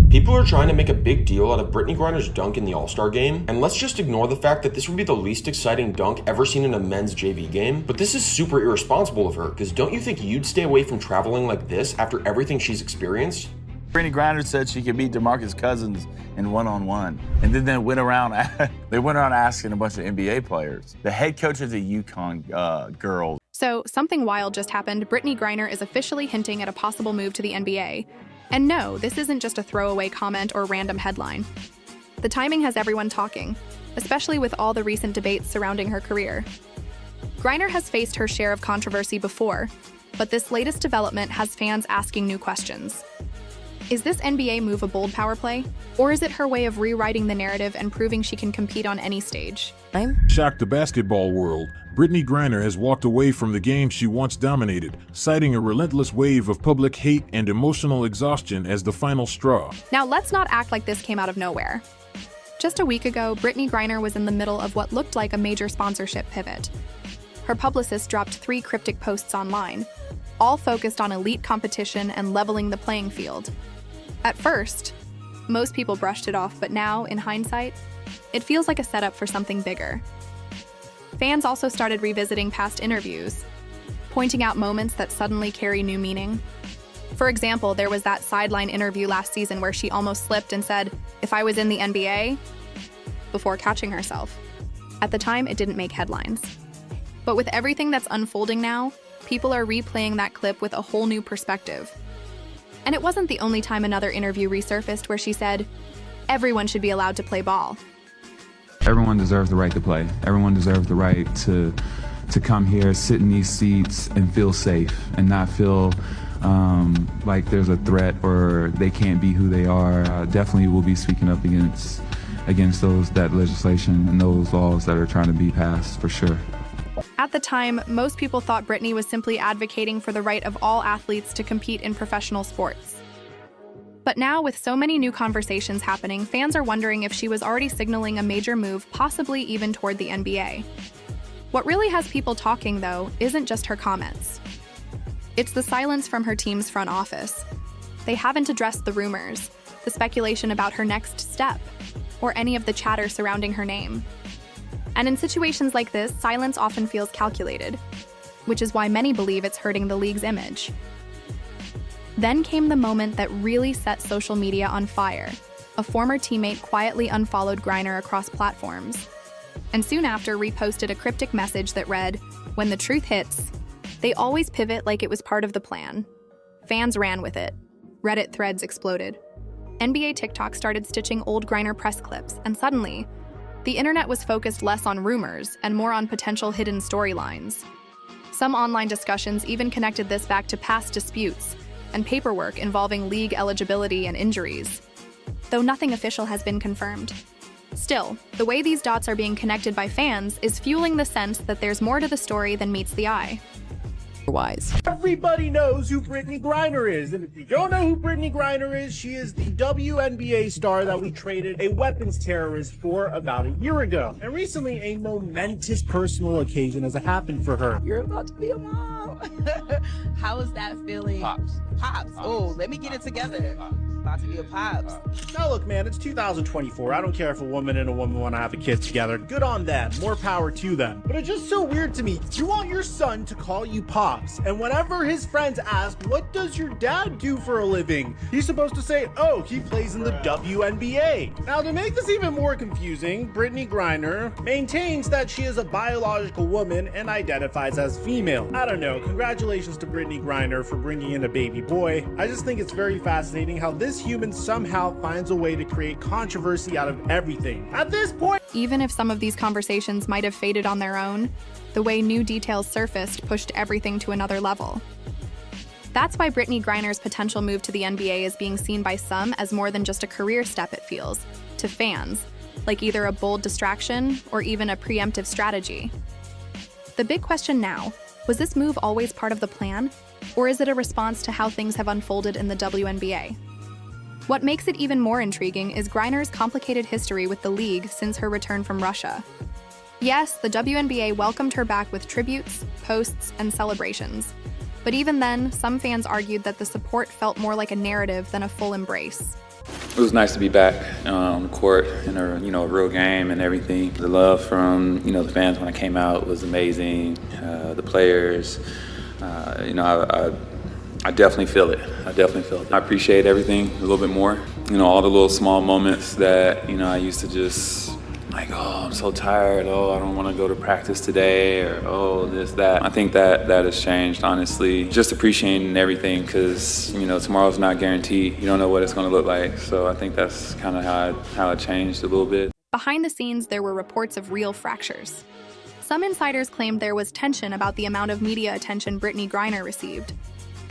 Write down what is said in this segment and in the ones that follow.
People are trying to make a big deal out of Brittney Griner's dunk in the All-Star game, and let's just ignore the fact that this would be the least exciting dunk ever seen in a men's JV game. But this is super irresponsible of her, because don't you think you'd stay away from traveling like this after everything she's experienced? Brittney Griner said she could beat DeMarcus Cousins in one-on-one, and then they went around asking a bunch of NBA players. The head coach is a UConn girl. So something wild just happened. Brittney Griner is officially hinting at a possible move to the NBA. And no, this isn't just a throwaway comment or random headline. The timing has everyone talking, especially with all the recent debates surrounding her career. Griner has faced her share of controversy before, but this latest development has fans asking new questions. Is this NBA move a bold power play? Or is it her way of rewriting the narrative and proving she can compete on any stage? Shocked the basketball world, Brittney Griner has walked away from the game she once dominated, citing a relentless wave of public hate and emotional exhaustion as the final straw. Now let's not act like this came out of nowhere. Just a week ago, Brittney Griner was in the middle of what looked like a major sponsorship pivot. Her publicist dropped 3 cryptic posts online, all focused on elite competition and leveling the playing field. At first, most people brushed it off, but now, in hindsight, it feels like a setup for something bigger. Fans also started revisiting past interviews, pointing out moments that suddenly carry new meaning. For example, there was that sideline interview last season where she almost slipped and said, "If I was in the NBA," before catching herself. At the time, it didn't make headlines. But with everything that's unfolding now, people are replaying that clip with a whole new perspective. And it wasn't the only time another interview resurfaced where she said, "Everyone should be allowed to play ball." Everyone deserves the right to play. Everyone deserves the right to come here, sit in these seats, and feel safe, and not feel like there's a threat or they can't be who they are. Definitely will be speaking up against that legislation and those laws that are trying to be passed, for sure. At the time, most people thought Brittney was simply advocating for the right of all athletes to compete in professional sports. But now, with so many new conversations happening, fans are wondering if she was already signaling a major move, possibly even toward the NBA. What really has people talking, though, isn't just her comments. It's the silence from her team's front office. They haven't addressed the rumors, the speculation about her next step, or any of the chatter surrounding her name. And in situations like this, silence often feels calculated, which is why many believe it's hurting the league's image. Then came the moment that really set social media on fire. A former teammate quietly unfollowed Griner across platforms, and soon after reposted a cryptic message that read, "When the truth hits, they always pivot like it was part of the plan." Fans ran with it. Reddit threads exploded. NBA TikTok started stitching old Griner press clips, and suddenly, the internet was focused less on rumors and more on potential hidden storylines. Some online discussions even connected this back to past disputes and paperwork involving league eligibility and injuries, though nothing official has been confirmed. Still, the way these dots are being connected by fans is fueling the sense that there's more to the story than meets the eye. Everybody knows who Brittney Griner is, and if you don't know who Brittney Griner is, she is the WNBA star that we traded a weapons terrorist for about a year ago. And recently, a momentous personal occasion has happened for her. You're about to be a mom. How is that feeling? Pops. Oh, let me get it together. About to be a pops. Now look, man, it's 2024. I don't care if a woman and a woman want to have a kid together. Good on them. More power to them. But it's just so weird to me. You want your son to call you Pops, and whenever his friends ask, "What does your dad do for a living?" he's supposed to say, "Oh, he plays in the WNBA." Now, to make this even more confusing, Brittney Griner maintains that she is a biological woman and identifies as female. I don't know. Congratulations to Brittney Griner for bringing in a baby boy. I just think it's very fascinating how this human somehow finds a way to create controversy out of everything. At this point, Even if some of these conversations might have faded on their own, the way new details surfaced pushed everything to another level. That's why Brittney Griner's potential move to the NBA is being seen by some as more than just a career step, it feels, to fans, like either a bold distraction or even a preemptive strategy. The big question now, was this move always part of the plan? Or is it a response to how things have unfolded in the WNBA? What makes it even more intriguing is Griner's complicated history with the league since her return from Russia. Yes, the WNBA welcomed her back with tributes, posts, and celebrations. But even then, some fans argued that the support felt more like a narrative than a full embrace. It was nice to be back on the court in a real game and everything. The love from the fans when I came out was amazing. The players, I definitely feel it. I appreciate everything a little bit more. All the little small moments that I used to just like, oh, I'm so tired. Oh, I don't want to go to practice today, or oh, this, that. I think that has changed, honestly. Just appreciating everything, because tomorrow's not guaranteed. You don't know what it's going to look like. So I think that's kind of how it changed a little bit. Behind the scenes, there were reports of real fractures. Some insiders claimed there was tension about the amount of media attention Brittney Griner received,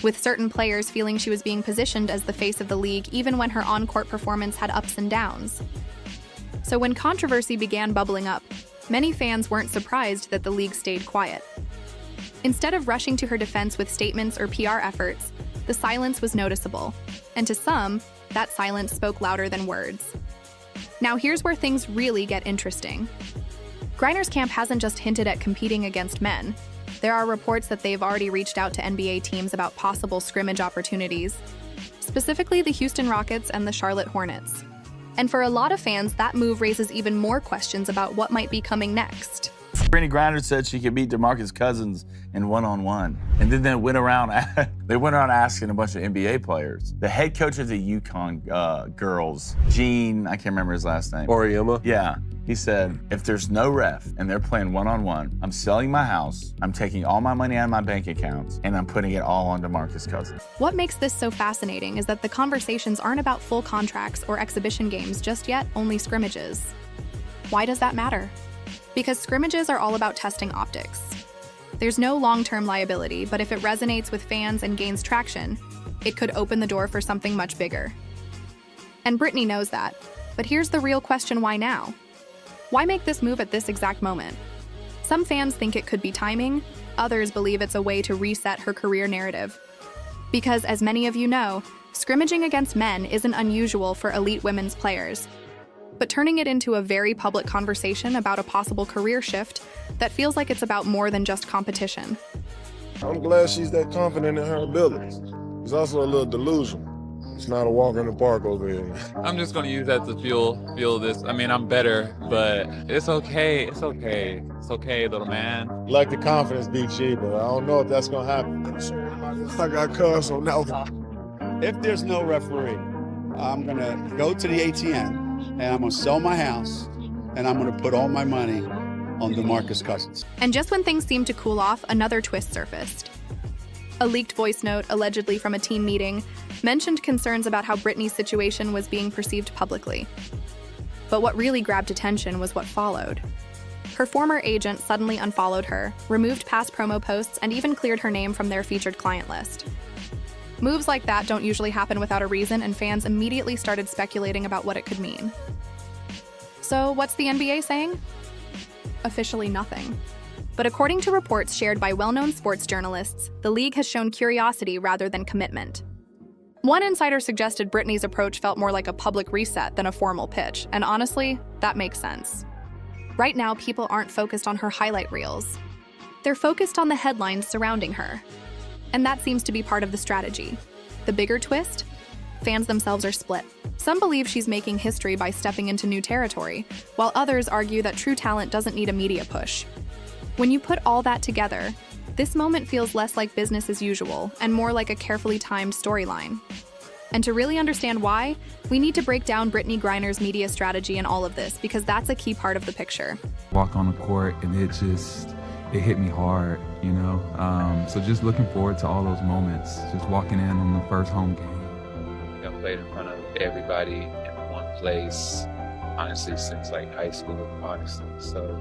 with certain players feeling she was being positioned as the face of the league even when her on-court performance had ups and downs. So when controversy began bubbling up, many fans weren't surprised that the league stayed quiet. Instead of rushing to her defense with statements or PR efforts, the silence was noticeable, and to some, that silence spoke louder than words. Now here's where things really get interesting. Griner's camp hasn't just hinted at competing against men. There are reports that they've already reached out to NBA teams about possible scrimmage opportunities, specifically the Houston Rockets and the Charlotte Hornets. And for a lot of fans, that move raises even more questions about what might be coming next. Brittney Griner said she could beat DeMarcus Cousins in one-on-one. And then they went around asking a bunch of NBA players. The head coach of the UConn girls, Gene, I can't remember his last name. Oriema? Yeah. He said, if there's no ref and they're playing one-on-one, I'm selling my house, I'm taking all my money out of my bank accounts, and I'm putting it all on DeMarcus Cousins. What makes this so fascinating is that the conversations aren't about full contracts or exhibition games just yet, only scrimmages. Why does that matter? Because scrimmages are all about testing optics. There's no long-term liability, but if it resonates with fans and gains traction, it could open the door for something much bigger. And Brittney knows that. But here's the real question: why now? Why make this move at this exact moment? Some fans think it could be timing, others believe it's a way to reset her career narrative. Because, as many of you know, scrimmaging against men isn't unusual for elite women's players. But turning it into a very public conversation about a possible career shift, that feels like it's about more than just competition. I'm glad she's that confident in her abilities. It's also a little delusional. It's not a walk in the park over here. I'm just gonna use that to fuel this. I mean, I'm better, but it's okay. It's okay, little man. Like the confidence be cheap, but I don't know if that's gonna happen. I got cuz on that one. If there's no referee, I'm gonna go to the ATM and I'm gonna sell my house and I'm gonna put all my money on DeMarcus Cousins. And just when things seemed to cool off, another twist surfaced. A leaked voice note, allegedly from a team meeting, mentioned concerns about how Brittney's situation was being perceived publicly. But what really grabbed attention was what followed. Her former agent suddenly unfollowed her, removed past promo posts, and even cleared her name from their featured client list. Moves like that don't usually happen without a reason, and fans immediately started speculating about what it could mean. So what's the NBA saying? Officially nothing. But according to reports shared by well-known sports journalists, the league has shown curiosity rather than commitment. One insider suggested Brittney's approach felt more like a public reset than a formal pitch, and honestly, that makes sense. Right now, people aren't focused on her highlight reels. They're focused on the headlines surrounding her. And that seems to be part of the strategy. The bigger twist? Fans themselves are split. Some believe she's making history by stepping into new territory, while others argue that true talent doesn't need a media push. When you put all that together, this moment feels less like business as usual and more like a carefully timed storyline. And to really understand why, we need to break down Brittney Griner's media strategy in all of this, because that's a key part of the picture. Walk on the court and it hit me hard, So just looking forward to all those moments, just walking in on the first home game. I've played in front of everybody in one place, honestly, since high school, honestly. So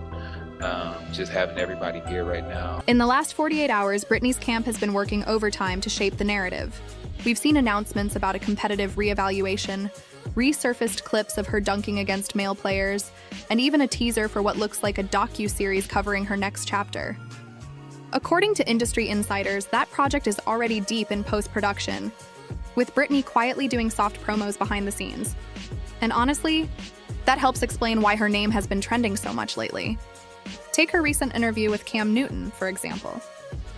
just having everybody here right now. In the last 48 hours, Brittney's camp has been working overtime to shape the narrative. We've seen announcements about a competitive reevaluation, resurfaced clips of her dunking against male players, and even a teaser for what looks like a docu-series covering her next chapter. According to industry insiders, that project is already deep in post-production, with Brittney quietly doing soft promos behind the scenes. And honestly, that helps explain why her name has been trending so much lately. Take her recent interview with Cam Newton, for example.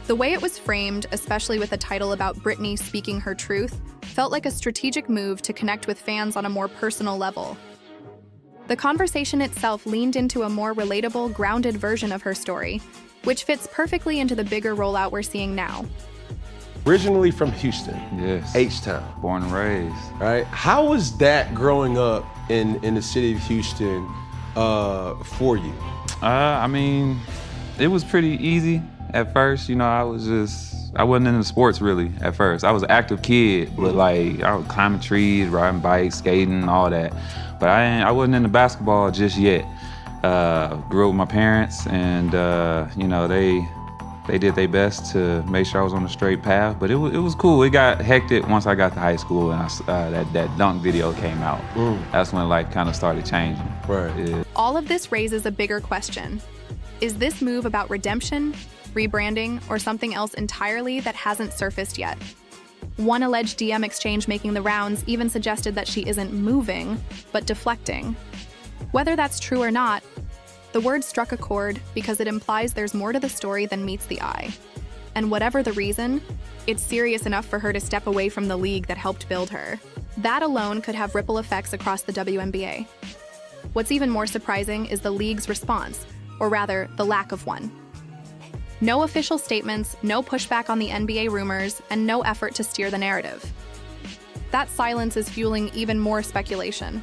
The way it was framed, especially with a title about Brittney speaking her truth, felt like a strategic move to connect with fans on a more personal level. The conversation itself leaned into a more relatable, grounded version of her story, which fits perfectly into the bigger rollout we're seeing now. Originally from Houston. Yes. H-Town. Born and raised. Right? How was that growing up in the city of Houston for you? I mean, it was pretty easy at first. You know, I wasn't into sports really at first. I was an active kid, but like I was climbing trees, riding bikes, skating, all that. But I wasn't into basketball just yet. Grew up with my parents, and you know, they did their best to make sure I was on the straight path. But it was cool. It got hectic once I got to high school, and that dunk video came out. That's when life kind of started changing. Right. Yeah. All of this raises a bigger question. Is this move about redemption, rebranding, or something else entirely that hasn't surfaced yet? One alleged DM exchange making the rounds even suggested that she isn't moving, but deflecting. Whether that's true or not, the word struck a chord because it implies there's more to the story than meets the eye. And whatever the reason, it's serious enough for her to step away from the league that helped build her. That alone could have ripple effects across the WNBA. What's even more surprising is the league's response, or rather, the lack of one. No official statements, no pushback on the NBA rumors, and no effort to steer the narrative. That silence is fueling even more speculation.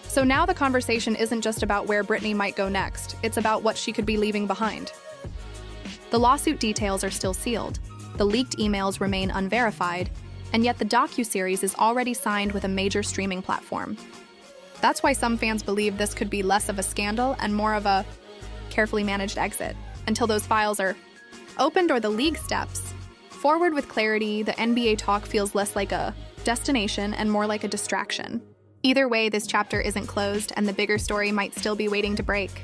So now the conversation isn't just about where Brittney might go next, it's about what she could be leaving behind. The lawsuit details are still sealed, the leaked emails remain unverified, and yet the docuseries is already signed with a major streaming platform. That's why some fans believe this could be less of a scandal and more of a carefully managed exit, until those files are opened or the league steps forward with clarity. The NBA talk feels less like a destination and more like a distraction. Either way, this chapter isn't closed, and the bigger story might still be waiting to break.